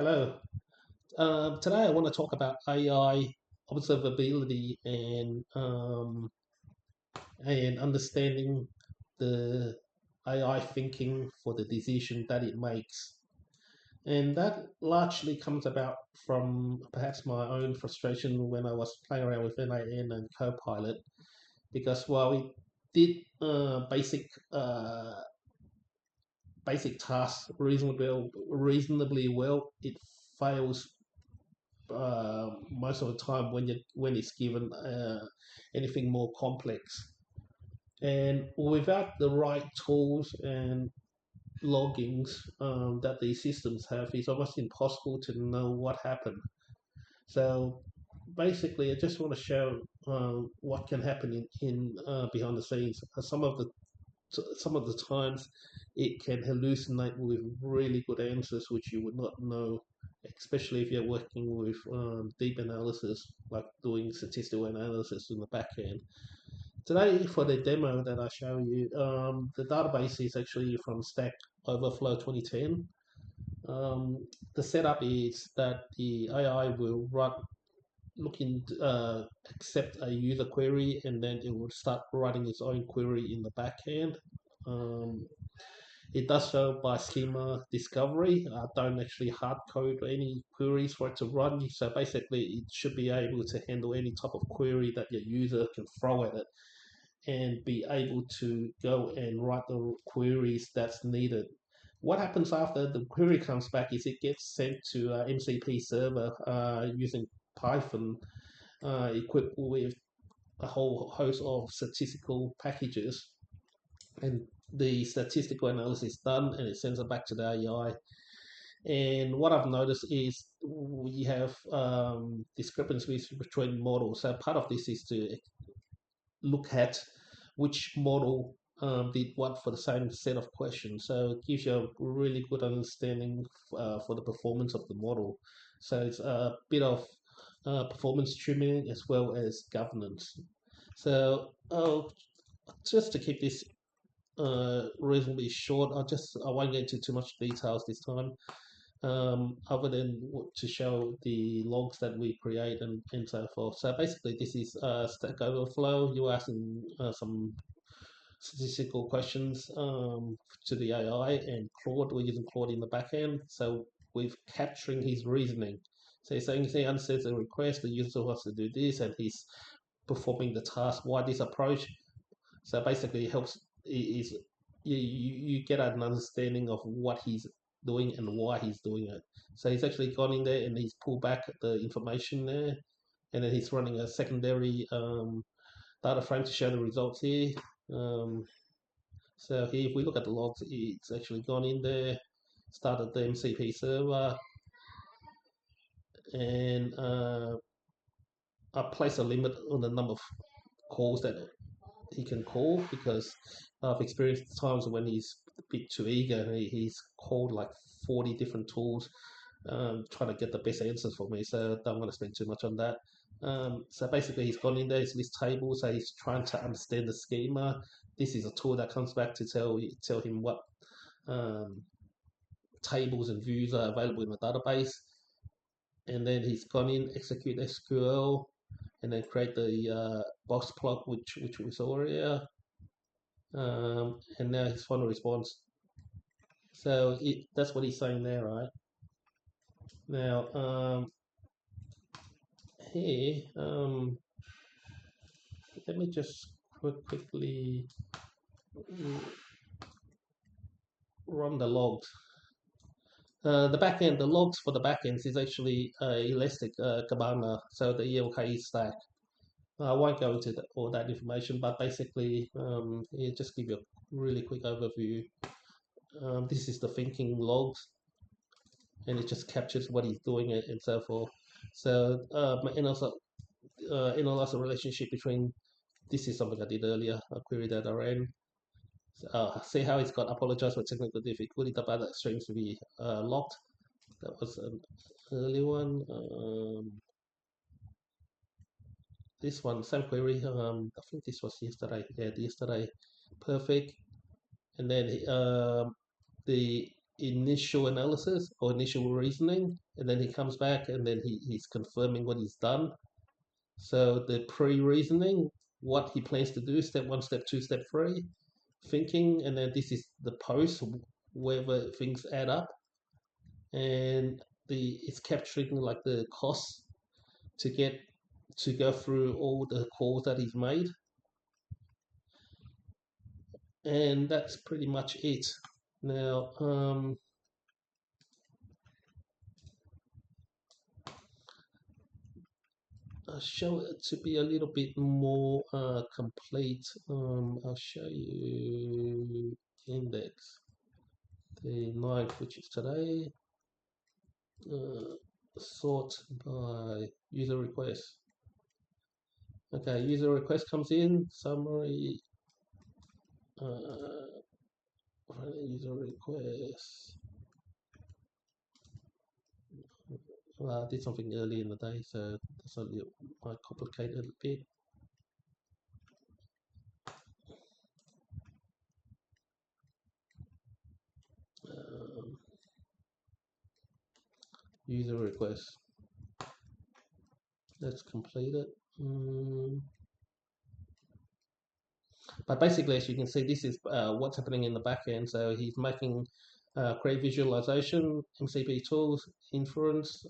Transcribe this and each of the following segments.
Hello. Today I want to talk about AI observability and understanding the AI thinking for the decision that it makes. And that largely comes about from perhaps my own frustration when I was playing around with NIN and Copilot, because while we did basic tasks reasonably well, it fails most of the time when it's given anything more complex. And without the right tools and loggings that these systems have, it's almost impossible to know what happened. So basically, I just want to show what can happen in behind the scenes. Some of the times it can hallucinate with really good answers which you would not know, especially if you're working with deep analysis, like doing statistical analysis in the back end. Today, for the demo that I show you, the database is actually from Stack Overflow 2010. The setup is that the AI will accept a user query, and then it will start writing its own query in the back end. Um, it does so by schema discovery. Don't actually hard code any queries for it to run. So basically, it should be able to handle any type of query that your user can throw at it and be able to go and write the queries that's needed. What happens after the query comes back is it gets sent to a MCP server using Python, equipped with a whole host of statistical packages, and the statistical analysis is done and it sends it back to the AI. And what I've noticed is we have discrepancies between models. So part of this is to look at which model did what for the same set of questions. So it gives you a really good understanding for the performance of the model. So it's a bit of performance tuning as well as governance. So just to keep this reasonably short, I won't get into too much details this time. Other than to show the logs that we create and so forth. So basically, this is Stack Overflow. You're asking some statistical questions to the AI, and Claude, we're using Claude in the back end. So we're capturing his reasoning. So he's saying he understands the request, the user wants to do this, and he's performing the task. Why this approach? So basically, it helps. Is you get an understanding of what he's doing and why he's doing it. So he's actually gone in there and he's pulled back the information there, and then he's running a secondary data frame to show the results here. Um, so here, if we look at the logs, it's actually gone in there, started the MCP server, and I place a limit on the number of calls that he can call, because I've experienced times when he's a bit too eager. He's called like 40 different tools, trying to get the best answers for me. So I don't want to spend too much on that. So basically, he's gone in there, he's list tables, so he's trying to understand the schema. This is a tool that comes back to tell him what um, tables and views are available in the database. And then he's gone in, execute SQL, and then create the box plot, which we saw earlier. And now his final response. So that's what he's saying there, right? Now, here, let me just quickly run the logs. The backend, the logs for the backends is actually Elastic Kibana, so the ELK stack. I won't go into all that information, but basically, just give you a really quick overview. This is the thinking logs, and it just captures what he's doing and so forth. So, and also a relationship between, this is something I did earlier, a query that I ran. See how it's got apologize for technical difficulty, the data streams to be locked. That was an early one. This one, same query. I think this was yesterday. Yeah, yesterday. Perfect. And then the initial analysis or initial reasoning, and then he comes back and then he's confirming what he's done. So the pre-reasoning, what he plans to do, step one, step two, step three, thinking, and then this is the post, whether things add up, and it's capturing like the costs to go through all the calls that he's made, and that's pretty much it. Now, I'll show it to be a little bit more complete. I'll show you index the 9th, which is today. Sort by user request. Okay, user request comes in, summary, user request. I did something early in the day, so that's a little might complicate it a bit. User request. Let's complete it. But basically, as you can see, this is what's happening in the back end. So he's making create visualization, MCP tools, inference,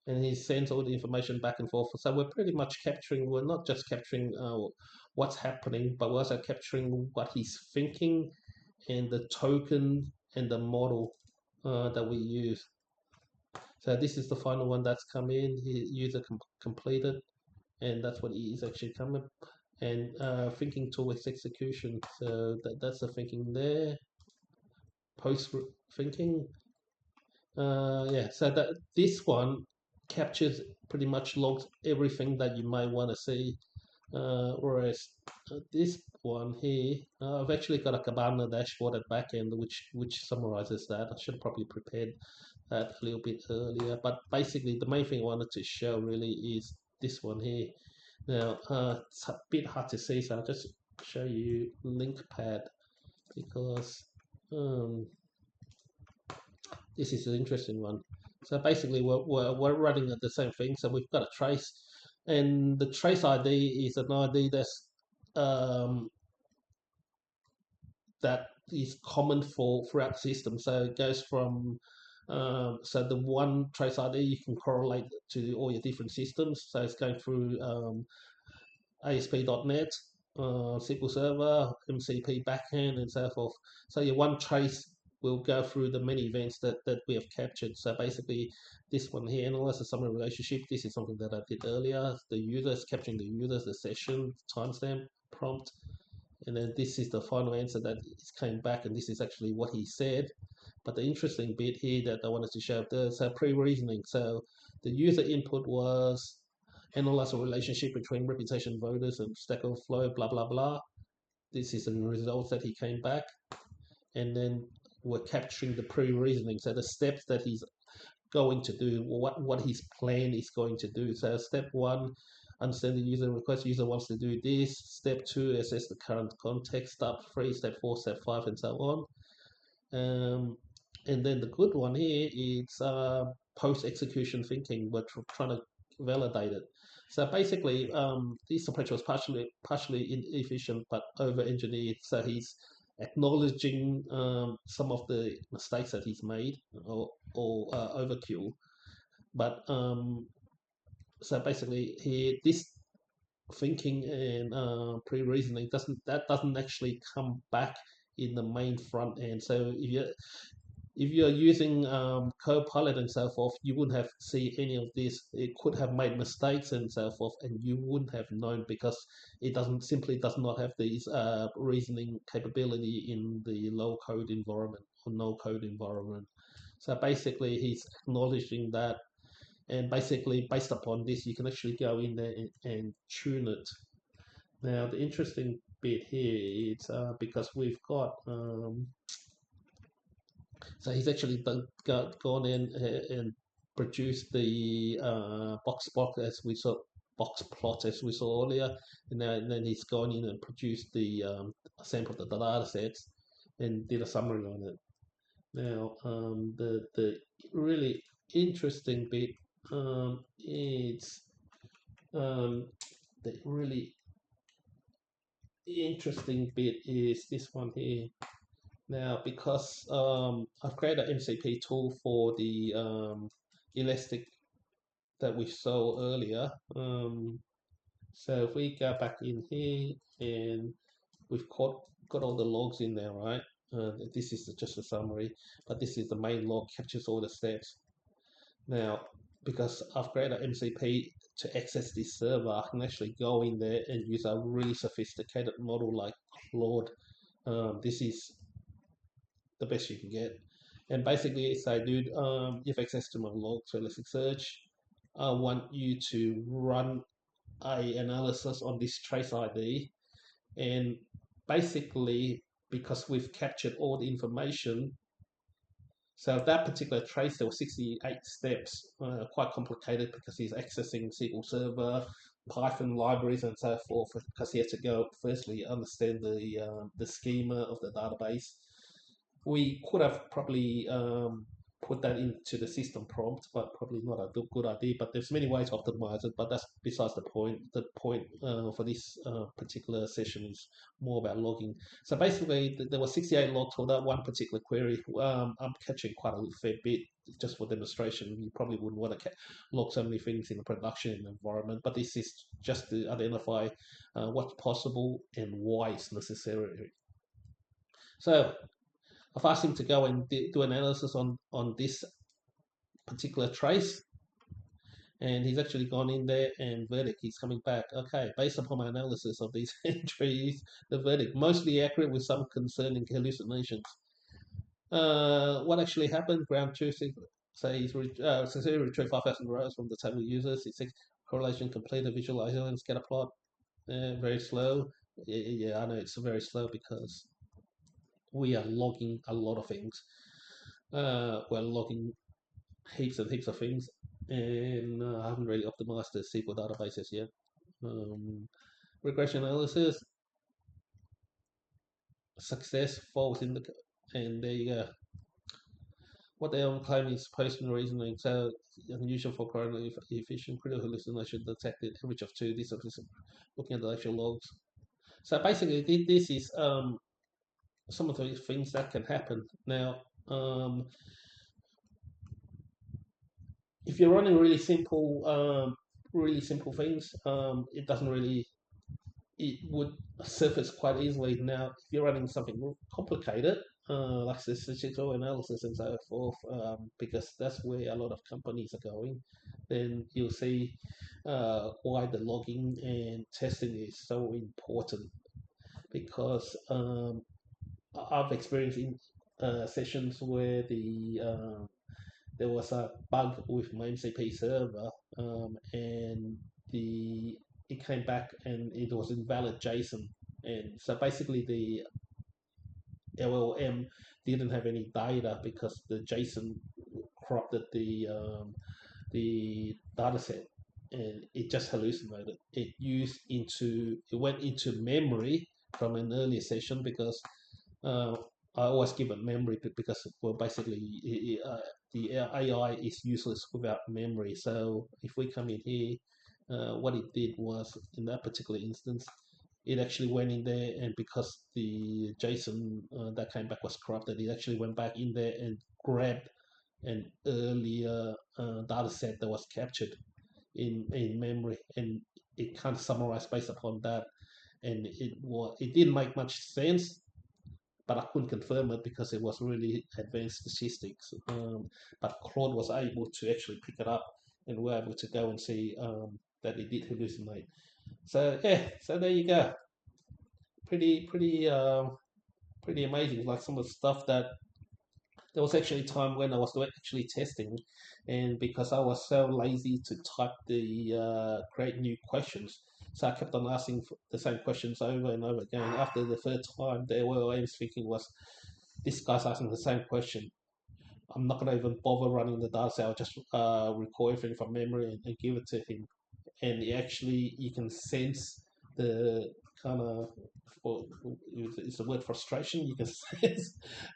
and he sends all the information back and forth. So we're pretty much capturing, we're not just capturing what's happening, but we're also capturing what he's thinking and the token and the model that we use. So this is the final one that's come in. User completed, and that's what is actually coming. And thinking towards execution. So that's the thinking there. Post thinking. Yeah. So that this one captures pretty much logs everything that you may want to see. Whereas this one here, I've actually got a Kibana dashboard at backend which summarizes that. I should have probably prepared that a little bit earlier. But basically, the main thing I wanted to show really is this one here. Now, it's a bit hard to see, so I'll just show you link pad because this is an interesting one. So basically, we're running at the same thing. So we've got a trace, and the trace ID is an ID um, that is common for throughout the system. So it goes from so the one trace ID you can correlate to all your different systems. So it's going through ASP.NET, SQL Server, MCP backend, and so forth. So your one trace will go through the many events that we have captured. So basically, this one here, analyze the summary relationship. This is something that I did earlier. The users, capturing the users, the session, timestamp, prompt, and then this is the final answer that came back, and this is actually what he said. But the interesting bit here that I wanted to show, there's a pre-reasoning. So the user input was analyze a relationship between reputation voters and Stack Overflow, blah, blah, blah. This is the results that he came back. And then we're capturing the pre-reasoning. So the steps that he's going to do, what his plan is going to do. So step one, understand the user request. User wants to do this. Step two, assess the current context. Step three, step four, step five, and so on. And then the good one here is post-execution thinking. We're trying to validate it. So basically, this approach was partially inefficient but over-engineered. So he's acknowledging some of the mistakes that he's made or overkill. But so basically, here this thinking and pre-reasoning doesn't actually come back in the main front end. So if you're using Copilot and so forth, you wouldn't have see any of this. It could have made mistakes and so forth, and you wouldn't have known because it does not have these reasoning capability in the low code environment or no code environment. So basically, he's acknowledging that, and basically based upon this, you can actually go in there and tune it. Now, the interesting bit here is because we've got so he's actually gone in and produced the box block as we saw box plot as we saw earlier, and then he's gone in and produced the sample of the data sets and did a summary on it. Now, the really interesting bit is the really interesting bit is this one here. Now, because I've created an MCP tool for the elastic that we saw earlier. So if we go back in here and we've got all the logs in there, right? This is just a summary, but this is the main log, captures all the steps. Now, because I've created an MCP to access this server, I can actually go in there and use a really sophisticated model like Claude. This is the best you can get. And basically, say, dude, you have access to my logs for Elasticsearch. I want you to run a analysis on this trace ID, and basically, because we've captured all the information, so that particular trace, there were 68 steps, quite complicated because he's accessing SQL Server, Python libraries, and so forth. Because he had to go firstly understand the schema of the database. We could have probably put that into the system prompt, but probably not a good idea. But there's many ways to optimize it, but that's besides the point. The point for this particular session is more about logging. So basically, there were 68 logs for that one particular query. I'm catching quite a fair bit just for demonstration. You probably wouldn't want to log so many things in a production environment, but this is just to identify what's possible and why it's necessary. So I've asked him to go and do analysis on this particular trace, and he's actually gone in there and verdict. He's coming back. Okay, based upon my analysis of these entries, the verdict mostly accurate with some concerning hallucinations. What actually happened? Ground truth. Say he's successfully retrieved 5,000 rows from the table users. It's correlation complete. Visualization scatter plot. Very slow. Yeah, I know it's very slow because we are logging a lot of things. We're logging heaps and heaps of things, and I haven't really optimized the SQL databases yet. Regression analysis, success falls in the, and there you go. What they are claiming is Postman reasoning. So unusual for currently efficient critical hallucination detected, average of 2. This is looking at the actual logs. So basically, this is some of the things that can happen. Now, if you're running really simple things, it doesn't really, it would surface quite easily. Now, if you're running something complicated, like statistical analysis and so forth, because that's where a lot of companies are going, then you'll see why the logging and testing is so important. Because I've experienced in sessions where there was a bug with my MCP server, and it came back and it was invalid JSON, and so basically the LLM didn't have any data because the JSON corrupted the data set, and it just hallucinated. It went into memory from an earlier session because I always give it memory because, well, basically the AI is useless without memory. So if we come in here, what it did was in that particular instance, it actually went in there, and because the JSON that came back was corrupted, it actually went back in there and grabbed an earlier data set that was captured in memory, and it kind of summarized based upon that, and it didn't make much sense, but I couldn't confirm it because it was really advanced statistics. But Claude was able to actually pick it up, and we're able to go and see that it did hallucinate. So yeah, so there you go. Pretty amazing. Like some of the stuff that there was actually a time when I was actually testing, and because I was so lazy to type the create new questions, so I kept on asking the same questions over and over again. After the third time, I was thinking was, this guy's asking the same question. I'm not going to even bother running the data set. I'll just record everything from memory and give it to him. and you can sense the kind of, it's the word frustration. You can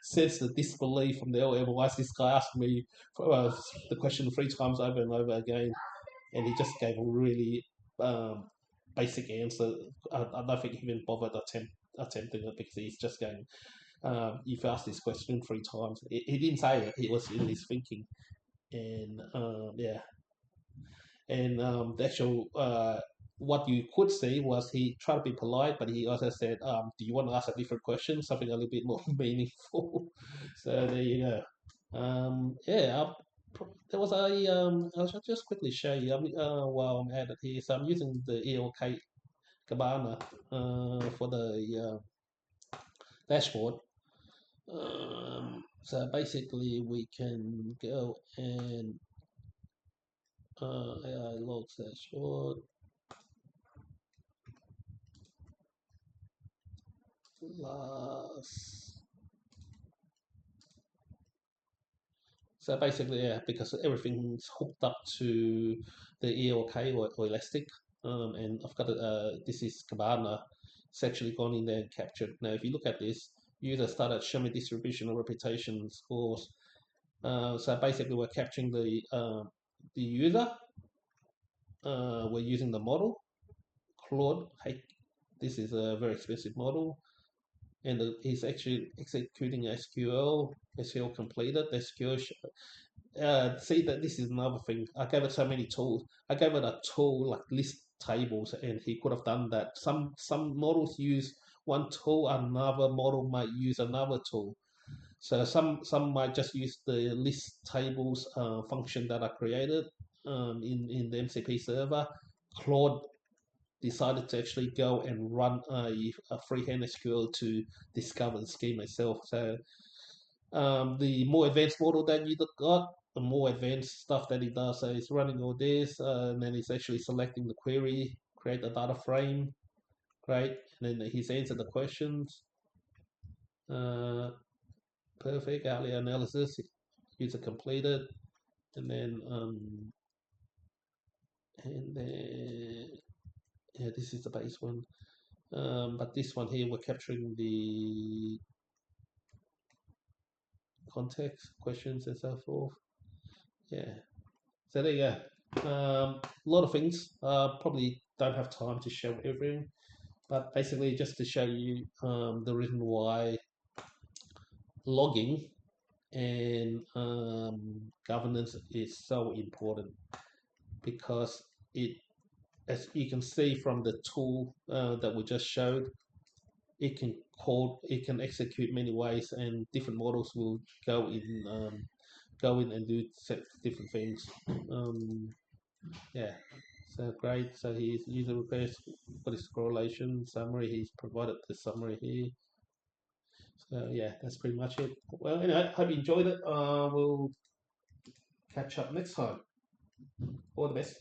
sense the disbelief from the LM. Why is this guy asking me the question 3 times over and over again? And he just gave a really basic answer. I don't think he even bothered attempting it because he's just going, you've asked this question 3 times. He didn't say it, it was in his thinking. And yeah. And the actual, what you could see was he tried to be polite, but he also said, do you want to ask a different question? Something a little bit more meaningful. So there you go. Yeah, there was I'll just quickly show you while I'm at it here. So I'm using the ELK Cabana for the dashboard. So basically, we can go and AI logs dashboard. Last. So basically, yeah, because everything's hooked up to the ELK or Elastic, and I've got this is Kibana. It's actually gone in there and captured. Now, if you look at this, user started show me distribution or reputation scores. So basically, we're capturing the user. We're using the model, Claude. Hey, this is a very expensive model, and he's actually executing SQL completed, SQL. See that this is another thing. I gave it so many tools. I gave it a tool like list tables, and he could have done that. Some models use one tool, another model might use another tool. So some might just use the list tables function that I created in the MCP server. Claude decided to actually go and run a freehand SQL to discover the scheme itself. So the more advanced model that you got, the more advanced stuff that he does. So he's running all this, and then he's actually selecting the query, create a data frame, great, and then he's answered the questions. Perfect, early analysis, user completed, and then yeah, this is the base one. But this one here, we're capturing the context, questions, and so forth. Yeah. So there you go. A lot of things. Probably don't have time to show everything, but basically just to show you the reason why logging and governance is so important, because it, as you can see from the tool that we just showed, it can execute many ways, and different models will go in and do different things. Yeah, so great. So he's user request, what is correlation summary? He's provided the summary here. So yeah, that's pretty much it. Well, anyway, hope you enjoyed it. We'll catch up next time. All the best.